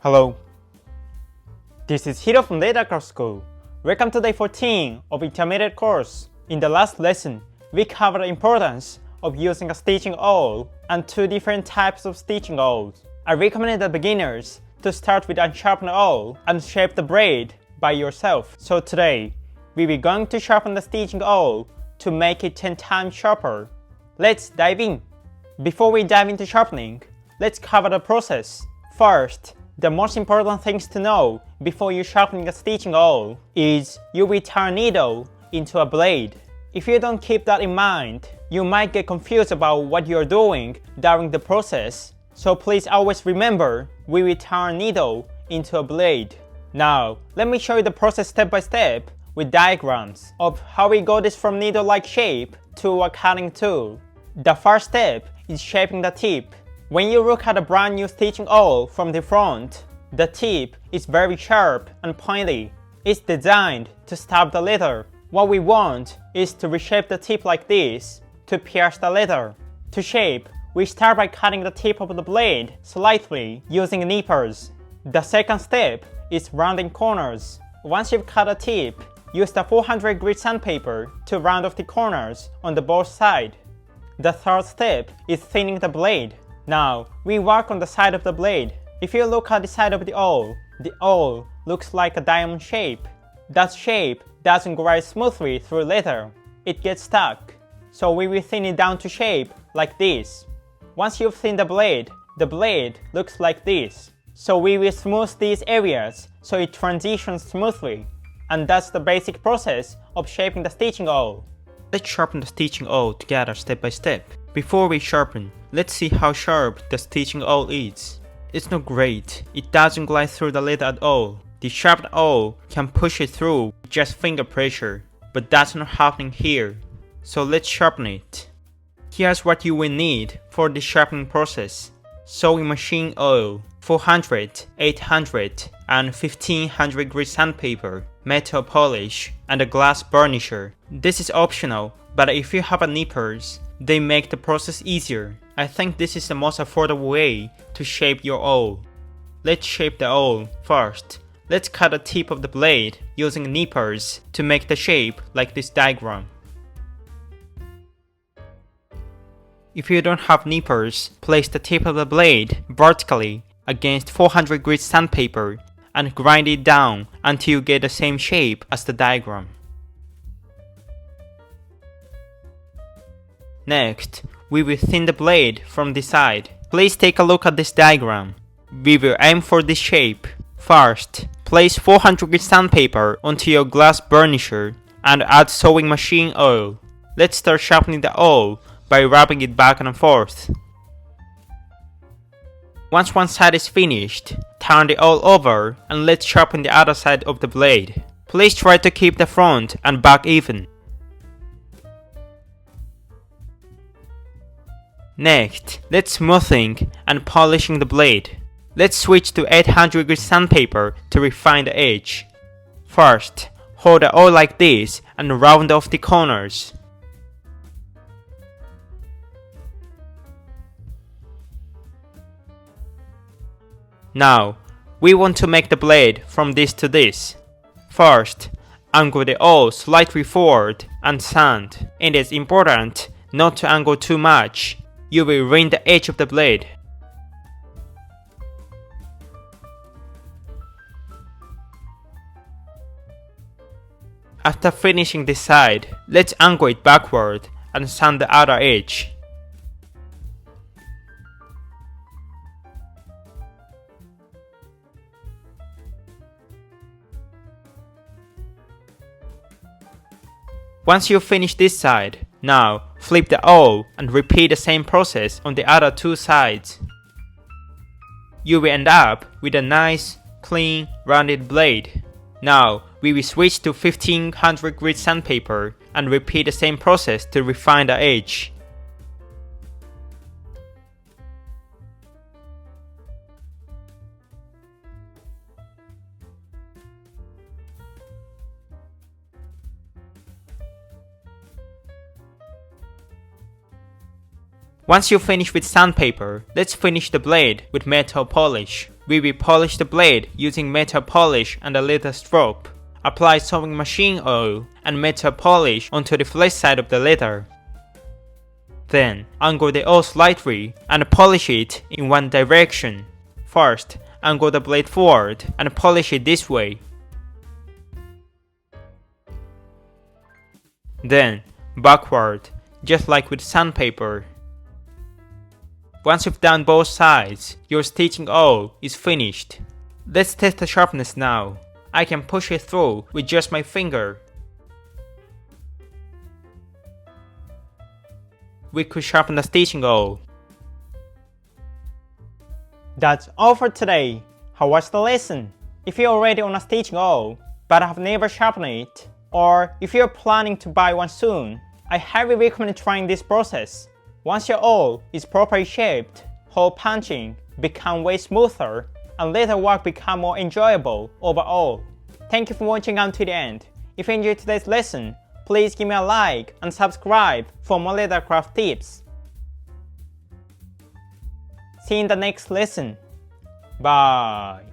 Hello, this is Hiro from Leathercraft School. Welcome to day 14 of intermediate course. In the last lesson, we covered the importance of using a stitching awl and two different types of stitching awls. I recommend the beginners to start with a sharpened awl and shape the blade by yourself. So today, we will going to sharpen the stitching awl to make it 10 times sharper. Let's dive in. Before we dive into sharpening, let's cover the process. First, the most important things to know before you sharpening a stitching awl is you will turn a needle into a blade. If you don't keep that in mind, you might get confused about what you're doing during the process. So please always remember, we will turn a needle into a blade. Now, let me show you the process step by step with diagrams of how we go this from needle-like shape to a cutting tool. The first step is shaping the tip. When you look at a brand new stitching awl from the front, the tip is very sharp and pointy. It's designed to stab the leather. What we want is to reshape the tip like this to pierce the leather. To shape, we start by cutting the tip of the blade slightly using nippers. The second step is rounding corners. Once you've cut a tip, use the 400 grit sandpaper to round off the corners on the both sides. The third step is thinning the blade. Now, we work on the side of the blade. If you look at the side of the awl looks like a diamond shape. That shape doesn't glide smoothly through leather. It gets stuck. So we will thin it down to shape like this. Once you've thinned the blade looks like this. So we will smooth these areas so it transitions smoothly. And that's the basic process of shaping the stitching awl. Let's sharpen the stitching awl together step by step. Before we sharpen, let's see how sharp the stitching awl is. It's not great, it doesn't glide through the leather at all. The sharpened awl can push it through with just finger pressure, but that's not happening here. So let's sharpen it. Here's what you will need for the sharpening process. Sewing machine oil, 400, 800 and 1500 grit sandpaper, metal polish, and a glass burnisher. This is optional, but if you have a nippers, they make the process easier. I think this is the most affordable way to shape your awl. Let's shape the awl first. Let's cut the tip of the blade using nippers to make the shape like this diagram. If you don't have nippers, place the tip of the blade vertically against 400 grit sandpaper and grind it down until you get the same shape as the diagram. Next, we will thin the blade from the side. Please take a look at this diagram. We will aim for this shape. First, place 400 grit sandpaper onto your glass burnisher and add sewing machine oil. Let's start sharpening the awl by rubbing it back and forth. Once one side is finished, turn the awl over and let's sharpen the other side of the blade. Please try to keep the front and back even. Next, let's smoothing and polishing the blade. Let's switch to 800 grit sandpaper to refine the edge. First, hold the awl like this and round off the corners. Now, we want to make the blade from this to this. First, angle the awl slightly forward and sand. It is important not to angle too much. You will ruin the edge of the blade. After finishing this side, let's angle it backward and sand the other edge. Once you finish this side, now flip the awl and repeat the same process on the other two sides. You will end up with a nice, clean, rounded blade. Now we will switch to 1500 grit sandpaper and repeat the same process to refine the edge. Once you finish with sandpaper, let's finish the blade with metal polish. we will polish the blade using metal polish and a leather strop. Apply sewing machine oil and metal polish onto the flat side of the leather. Then, angle the oil slightly and polish it in one direction. First, angle the blade forward and polish it this way. Then, backward, just like with sandpaper. Once you've done both sides, your stitching all is finished. Let's test the sharpness now. I can push it through with just my finger. We could sharpen the stitching all. That's all for today. How was the lesson? If you're already on a stitching awl, but have never sharpened it, or if you're planning to buy one soon, I highly recommend trying this process. Once your awl is properly shaped, hole punching become way smoother, and leather work become more enjoyable overall. Thank you for watching until the end. If you enjoyed today's lesson, please give me a like and subscribe for more leathercraft tips. See you in the next lesson. Bye.